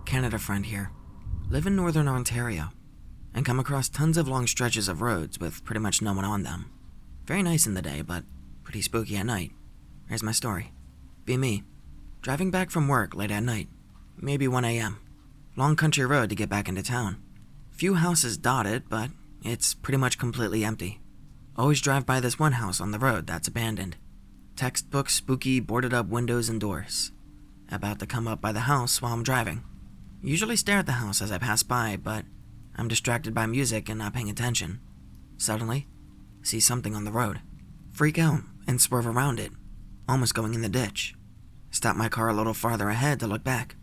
Canada friend here. Live in northern Ontario, and come across tons of long stretches of roads with pretty much no one on them. Very nice in the day, but pretty spooky at night. Here's my story. Be me. Driving back from work late at night, maybe 1 a.m. Long country road to get back into town. Few houses dotted, but it's pretty much completely empty. Always drive by this one house on the road that's abandoned. Textbook spooky boarded up windows and doors. About to come up by the house while I'm driving. Usually stare at the house as I pass by, but I'm distracted by music and not paying attention. Suddenly, see something on the road. Freak out and swerve around it, almost going in the ditch. Stop my car a little farther ahead to look back.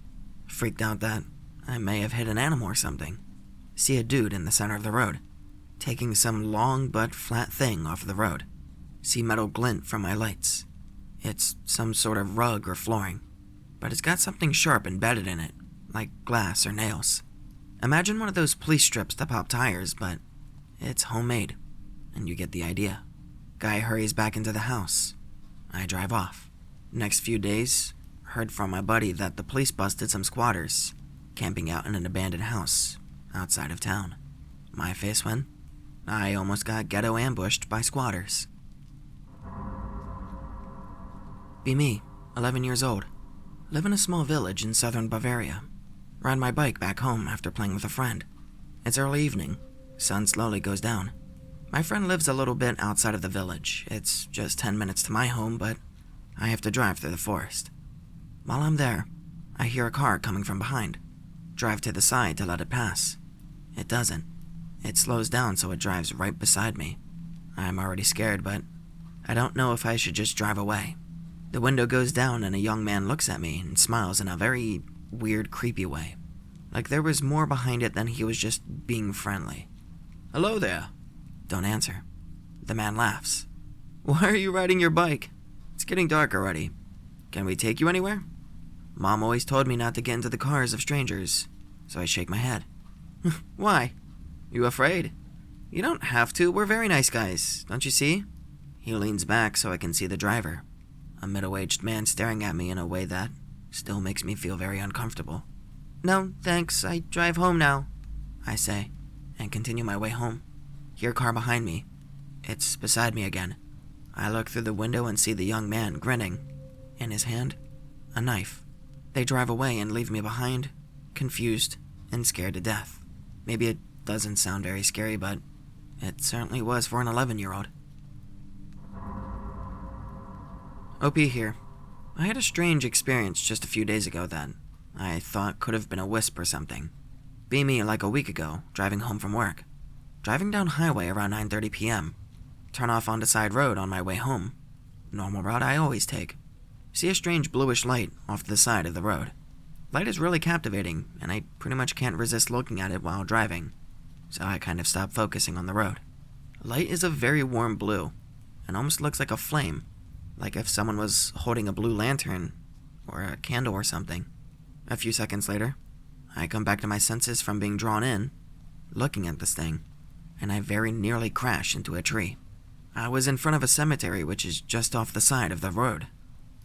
Freaked out that I may have hit an animal or something. See a dude in the center of the road, taking some long but flat thing off the road. See metal glint from my lights. It's some sort of rug or flooring, but it's got something sharp embedded in it, like glass or nails. Imagine one of those police strips that pop tires, but it's homemade, and you get the idea. Guy hurries back into the house. I drive off. Next few days, heard from my buddy that the police busted some squatters camping out in an abandoned house outside of town. My face went, I almost got ghetto ambushed by squatters. Be me, 11 years old. Live in a small village in southern Bavaria. Ride my bike back home after playing with a friend. It's early evening. Sun slowly goes down. My friend lives a little bit outside of the village. It's just 10 minutes to my home, but I have to drive through the forest. While I'm there, I hear a car coming from behind. Drive to the side to let it pass. It doesn't. It slows down so it drives right beside me. I'm already scared, but I don't know if I should just drive away. The window goes down and a young man looks at me and smiles in a very weird, creepy way. Like there was more behind it than he was just being friendly. "Hello there." Don't answer. The man laughs. "Why are you riding your bike? It's getting dark already. Can we take you anywhere?" Mom always told me not to get into the cars of strangers, so I shake my head. "Why? You afraid?" "You don't have to. We're very nice guys, don't you see?" He leans back so I can see the driver. A middle-aged man staring at me in a way that still makes me feel very uncomfortable. "No, thanks. I drive home now," I say, and continue my way home. Hear a car behind me. It's beside me again. I look through the window and see the young man grinning. In his hand, a knife. They drive away and leave me behind, confused and scared to death. Maybe it doesn't sound very scary, but it certainly was for an 11-year-old. OP here. I had a strange experience just a few days ago that I thought could have been a wisp or something. Be me like a week ago, driving home from work. Driving down highway around 9:30 p.m. Turn off onto side road on my way home. Normal route I always take. See a strange bluish light off to the side of the road. Light is really captivating, and I pretty much can't resist looking at it while driving, so I kind of stop focusing on the road. Light is a very warm blue, and almost looks like a flame, like if someone was holding a blue lantern or a candle or something. A few seconds later, I come back to my senses from being drawn in, looking at this thing, and I very nearly crash into a tree. I was in front of a cemetery which is just off the side of the road.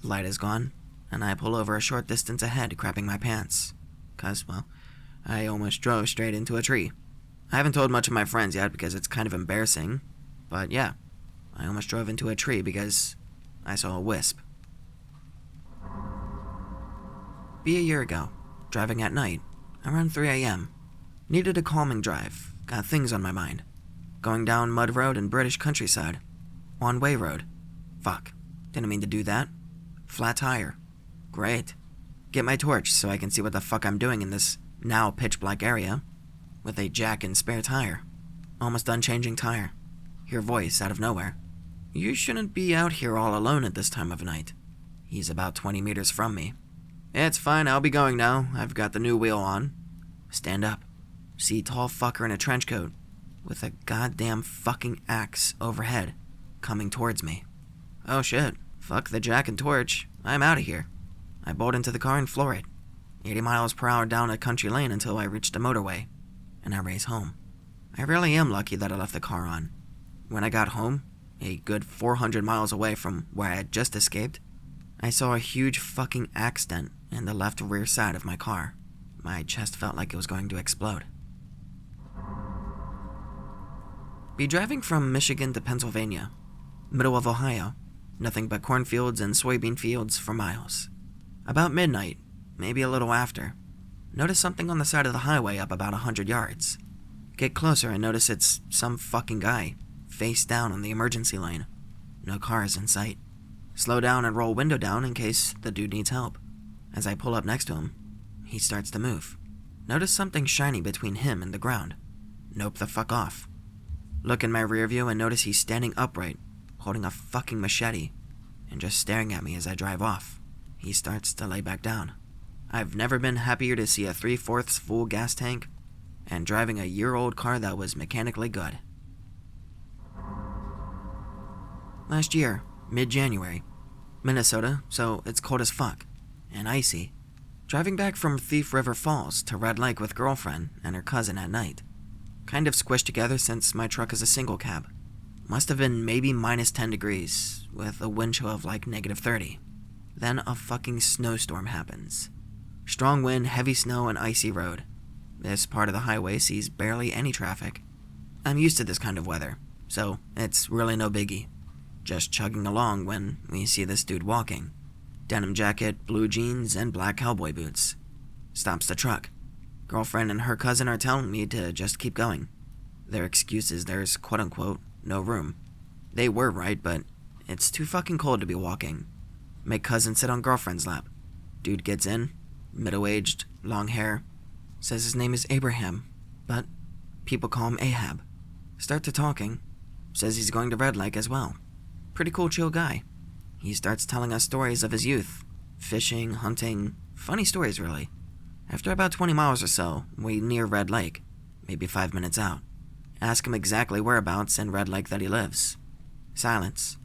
Light is gone, and I pull over a short distance ahead, crapping my pants. 'Cause, well, I almost drove straight into a tree. I haven't told much of my friends yet because it's kind of embarrassing, but yeah, I almost drove into a tree because I saw a wisp. Be a year ago, driving at night, around 3 a.m. Needed a calming drive, got things on my mind. Going down mud road in British countryside. One-way road. Fuck, didn't mean to do that. Flat tire. Great. Get my torch so I can see what the fuck I'm doing in this now pitch-black area. With a jack and spare tire. Almost done changing tire. Hear voice out of nowhere. "You shouldn't be out here all alone at this time of night." He's about 20 meters from me. "It's fine, I'll be going now. I've got the new wheel on." Stand up. See tall fucker in a trench coat with a goddamn fucking axe overhead coming towards me. Oh shit. Fuck the jack and torch. I'm out of here. I bolt into the car and floor it. 80 miles per hour down a country lane until I reach the motorway, and I race home. I really am lucky that I left the car on. When I got home, a good 400 miles away from where I had just escaped, I saw a huge fucking axe dent in the left rear side of my car. My chest felt like it was going to explode. Be driving from Michigan to Pennsylvania, middle of Ohio, nothing but cornfields and soybean fields for miles. About midnight, maybe a little after, notice something on the side of the highway up about 100 yards. Get closer and notice it's some fucking guy, face down on the emergency lane. No cars in sight. Slow down and roll window down in case the dude needs help. As I pull up next to him, he starts to move. Notice something shiny between him and the ground. Nope the fuck off. Look in my rear view and notice he's standing upright, holding a fucking machete, and just staring at me as I drive off. He starts to lay back down. I've never been happier to see a 3/4 full gas tank and driving a year-old car that was mechanically good. Last year, mid-January, Minnesota, so it's cold as fuck, and icy. Driving back from Thief River Falls to Red Lake with girlfriend and her cousin at night. Kind of squished together since my truck is a single cab. Must have been maybe minus 10 degrees, with a wind chill of like negative 30. Then a fucking snowstorm happens. Strong wind, heavy snow, and icy road. This part of the highway sees barely any traffic. I'm used to this kind of weather, so it's really no biggie. Just chugging along when we see this dude walking. Denim jacket, blue jeans, and black cowboy boots. Stops the truck. Girlfriend and her cousin are telling me to just keep going. Their excuse is there's quote-unquote no room. They were right, but it's too fucking cold to be walking. Make cousin sit on girlfriend's lap. Dude gets in, middle-aged, long hair. Says his name is Abraham, but people call him Ahab. Start to talking. Says he's going to Red Lake as well. Pretty cool, chill guy. He starts telling us stories of his youth. Fishing, hunting, funny stories really. After about 20 miles or so, we near Red Lake, maybe 5 minutes out. Ask him exactly whereabouts in Red Lake that he lives. Silence.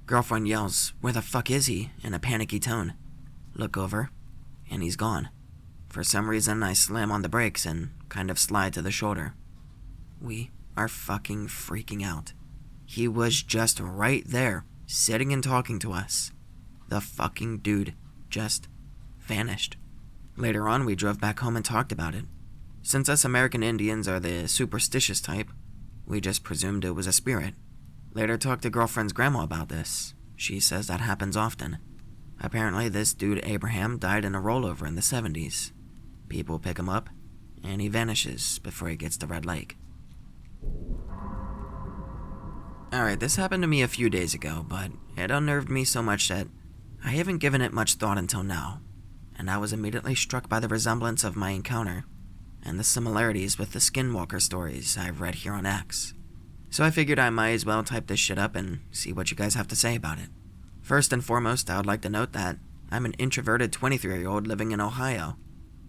Girlfriend yells, "Where the fuck is he?" in a panicky tone. Look over, and he's gone. For some reason, I slam on the brakes and kind of slide to the shoulder. We are fucking freaking out. He was just right there, sitting and talking to us. The fucking dude just vanished. Later on, we drove back home and talked about it. Since us American Indians are the superstitious type, we just presumed it was a spirit. Later talked to girlfriend's grandma about this. She says that happens often. Apparently, this dude Abraham died in a rollover in the 70s. People pick him up, and he vanishes before he gets to Red Lake. Alright, this happened to me a few days ago, but it unnerved me so much that I haven't given it much thought until now, and I was immediately struck by the resemblance of my encounter and the similarities with the skinwalker stories I've read here on Axe. So I figured I might as well type this shit up and see what you guys have to say about it. First and foremost, I would like to note that I'm an introverted 23-year-old living in Ohio,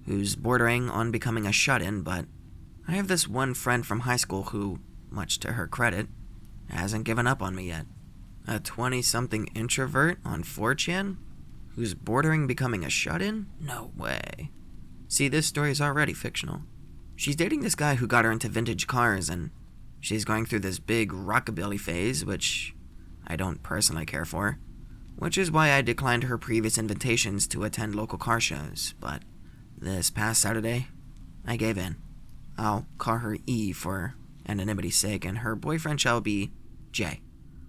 who's bordering on becoming a shut-in, but I have this one friend from high school who, much to her credit, hasn't given up on me yet. A 20-something introvert on 4chan? Who's bordering becoming a shut-in? No way. See, this story is already fictional. She's dating this guy who got her into vintage cars, and she's going through this big rockabilly phase, which I don't personally care for, which is why I declined her previous invitations to attend local car shows, but this past Saturday, I gave in. I'll call her E for anonymity's sake, and her boyfriend shall be J.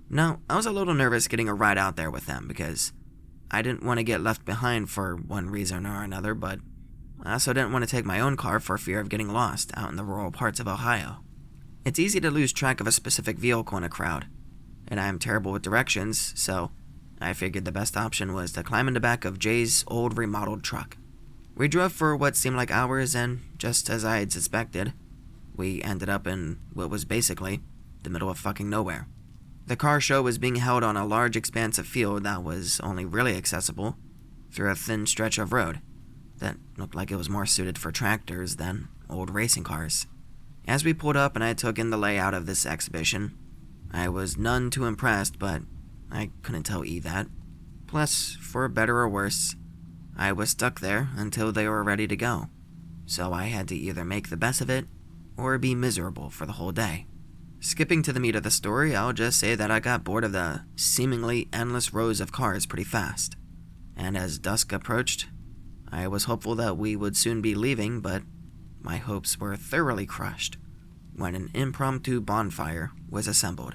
Now, I was a little nervous getting a ride out there with them, because I didn't want to get left behind for one reason or another, but I also didn't want to take my own car for fear of getting lost out in the rural parts of Ohio. It's easy to lose track of a specific vehicle in a crowd, and I am terrible with directions, so I figured the best option was to climb in the back of Jay's old remodeled truck. We drove for what seemed like hours, and just as I had suspected, we ended up in what was basically the middle of fucking nowhere. The car show was being held on a large expanse of field that was only really accessible through a thin stretch of road that looked like it was more suited for tractors than old racing cars. As we pulled up and I took in the layout of this exhibition, I was none too impressed, but I couldn't tell E that. Plus, for better or worse, I was stuck there until they were ready to go, so I had to either make the best of it or be miserable for the whole day. Skipping to the meat of the story, I'll just say that I got bored of the seemingly endless rows of cars pretty fast, and as dusk approached, I was hopeful that we would soon be leaving, but my hopes were thoroughly crushed when an impromptu bonfire was assembled.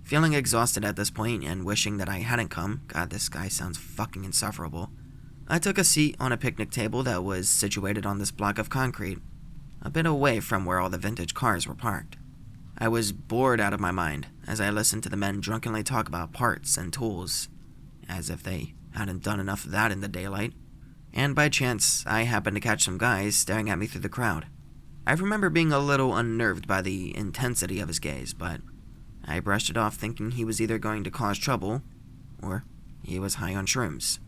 Feeling exhausted at this point and wishing that I hadn't come, God, this guy sounds fucking insufferable, I took a seat on a picnic table that was situated on this block of concrete, a bit away from where all the vintage cars were parked. I was bored out of my mind as I listened to the men drunkenly talk about parts and tools, as if they hadn't done enough of that in the daylight. And by chance, I happened to catch some guys staring at me through the crowd. I remember being a little unnerved by the intensity of his gaze, but I brushed it off thinking he was either going to cause trouble, or he was high on shrooms.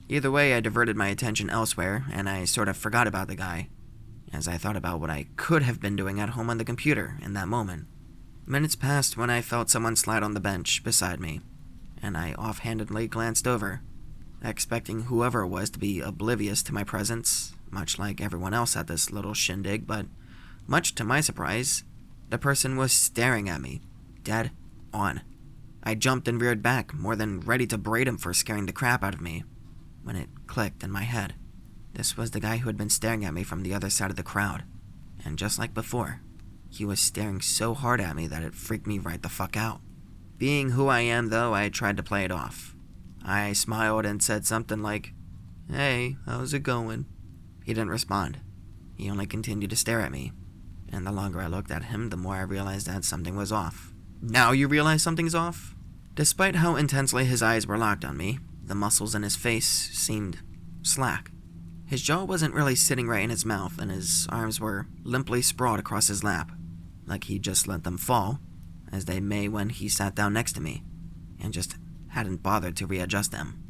Either way, I diverted my attention elsewhere, and I sort of forgot about the guy, as I thought about what I could have been doing at home on the computer in that moment. Minutes passed when I felt someone slide on the bench beside me, and I offhandedly glanced over, expecting whoever it was to be oblivious to my presence, much like everyone else at this little shindig, but much to my surprise, the person was staring at me, dead on. I jumped and reared back, more than ready to berate him for scaring the crap out of me, when it clicked in my head. This was the guy who had been staring at me from the other side of the crowd, and just like before, he was staring so hard at me that it freaked me right the fuck out. Being who I am, though, I tried to play it off. I smiled and said something like, "Hey, how's it going?" He didn't respond. He only continued to stare at me, and the longer I looked at him, the more I realized that something was off. Now you realize something's off? Despite how intensely his eyes were locked on me, the muscles in his face seemed slack. His jaw wasn't really sitting right in his mouth, and his arms were limply sprawled across his lap, like he just let them fall, as they may when he sat down next to me, and just hadn't bothered to readjust them.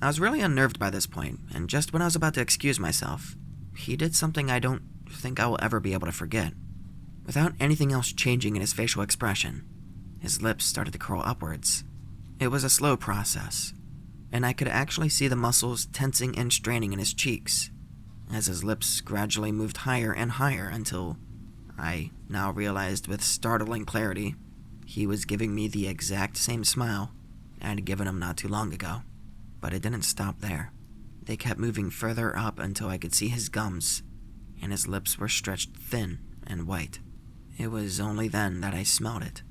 I was really unnerved by this point, and just when I was about to excuse myself, he did something I don't think I will ever be able to forget. Without anything else changing in his facial expression, his lips started to curl upwards. It was a slow process, and I could actually see the muscles tensing and straining in his cheeks, as his lips gradually moved higher and higher until I now realized with startling clarity he was giving me the exact same smile I had given him not too long ago. But it didn't stop there. They kept moving further up until I could see his gums, and his lips were stretched thin and white. It was only then that I smelled it.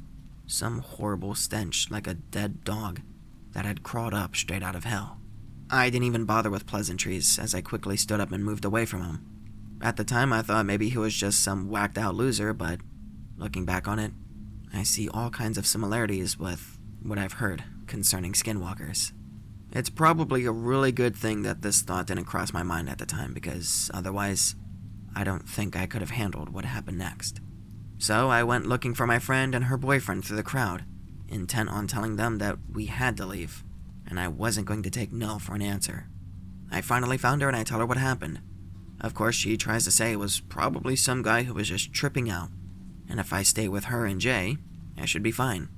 Some horrible stench like a dead dog that had crawled up straight out of hell. I didn't even bother with pleasantries as I quickly stood up and moved away from him. At the time, I thought maybe he was just some whacked-out loser, but looking back on it, I see all kinds of similarities with what I've heard concerning skinwalkers. It's probably a really good thing that this thought didn't cross my mind at the time, because otherwise, I don't think I could have handled what happened next. So I went looking for my friend and her boyfriend through the crowd, intent on telling them that we had to leave, and I wasn't going to take no for an answer. I finally found her and I tell her what happened. Of course, she tries to say it was probably some guy who was just tripping out, and if I stay with her and Jay, I should be fine.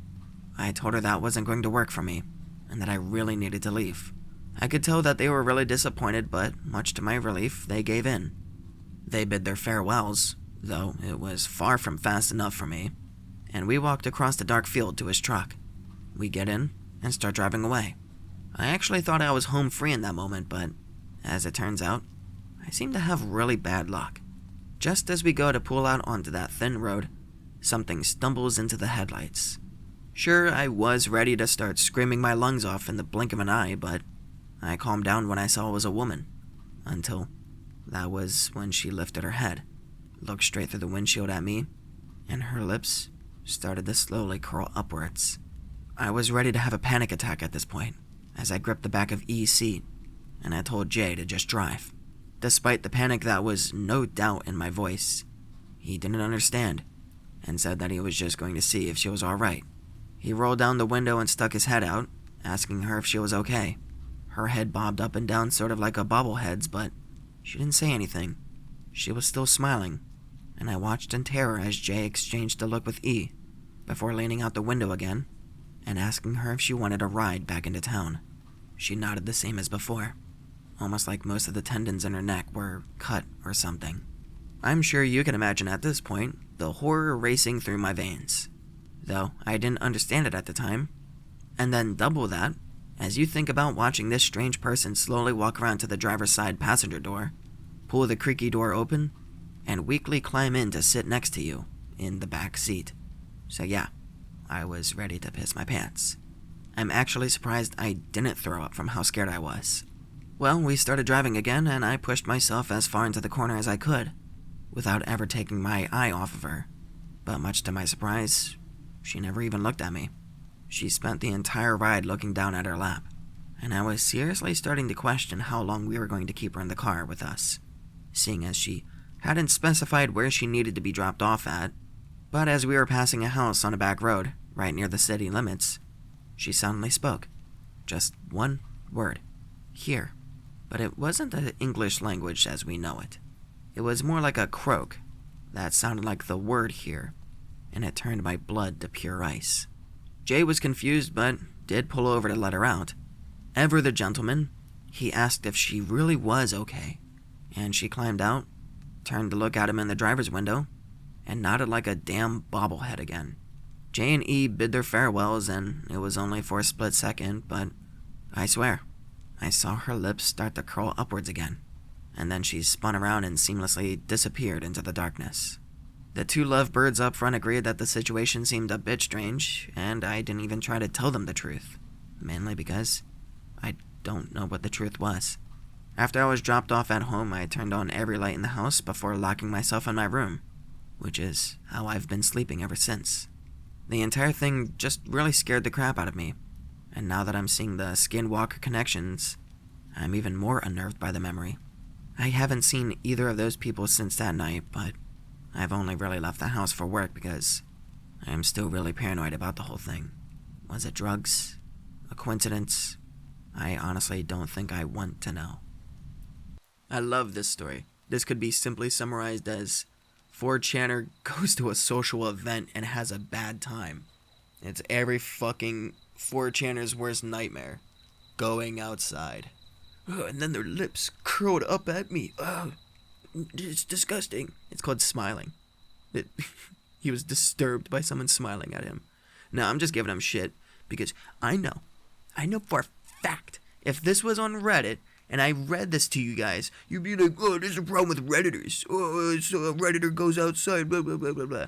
I told her that wasn't going to work for me, and that I really needed to leave. I could tell that they were really disappointed, but much to my relief, they gave in. They bid their farewells, though it was far from fast enough for me, and we walked across the dark field to his truck. We get in and start driving away. I actually thought I was home free in that moment, but as it turns out, I seem to have really bad luck. Just as we go to pull out onto that thin road, something stumbles into the headlights. Sure, I was ready to start screaming my lungs off in the blink of an eye, but I calmed down when I saw it was a woman. Until that was when she lifted her head, looked straight through the windshield at me, and her lips started to slowly curl upwards. I was ready to have a panic attack at this point, as I gripped the back of E's seat, and I told Jay to just drive. Despite the panic that was no doubt in my voice, he didn't understand, and said that he was just going to see if she was alright. He rolled down the window and stuck his head out, asking her if she was okay. Her head bobbed up and down sort of like a bobblehead's, but she didn't say anything. She was still smiling, and I watched in terror as Jay exchanged a look with E, before leaning out the window again, and asking her if she wanted a ride back into town. She nodded the same as before, almost like most of the tendons in her neck were cut or something. I'm sure you can imagine at this point the horror racing through my veins, though I didn't understand it at the time. And then double that, as you think about watching this strange person slowly walk around to the driver's side passenger door, pull the creaky door open, and weakly climb in to sit next to you in the back seat. So yeah, I was ready to piss my pants. I'm actually surprised I didn't throw up from how scared I was. Well, we started driving again, and I pushed myself as far into the corner as I could, without ever taking my eye off of her. But much to my surprise, she never even looked at me. She spent the entire ride looking down at her lap, and I was seriously starting to question how long we were going to keep her in the car with us, seeing as she hadn't specified where she needed to be dropped off at. But as we were passing a house on a back road, right near the city limits, she suddenly spoke. Just one word. Here. But it wasn't the English language as we know it. It was more like a croak that sounded like the word here, and it turned my blood to pure ice. Jay was confused, but did pull over to let her out. Ever the gentleman, he asked if she really was okay, and she climbed out, turned to look at him in the driver's window, and nodded like a damn bobblehead again. J and E bid their farewells, and it was only for a split second, but I swear, I saw her lips start to curl upwards again, and then she spun around and seamlessly disappeared into the darkness. The two lovebirds up front agreed that the situation seemed a bit strange, and I didn't even try to tell them the truth, mainly because I don't know what the truth was. After I was dropped off at home, I turned on every light in the house before locking myself in my room, which is how I've been sleeping ever since. The entire thing just really scared the crap out of me, and now that I'm seeing the skinwalker connections, I'm even more unnerved by the memory. I haven't seen either of those people since that night, but I've only really left the house for work because I am still really paranoid about the whole thing. Was it drugs? A coincidence? I honestly don't think I want to know. I love this story. This could be simply summarized as fourchaner goes to a social event and has a bad time. It's every fucking fourchaner's worst nightmare. Going outside. And then their lips curled up at me. It's disgusting. It's called smiling. He was disturbed by someone smiling at him. No, I'm just giving him shit because I know for a fact, if this was on Reddit and I read this to you guys, you'd be like, oh, there's a problem with Redditors. Oh, so a Redditor goes outside, blah, blah, blah, blah, blah.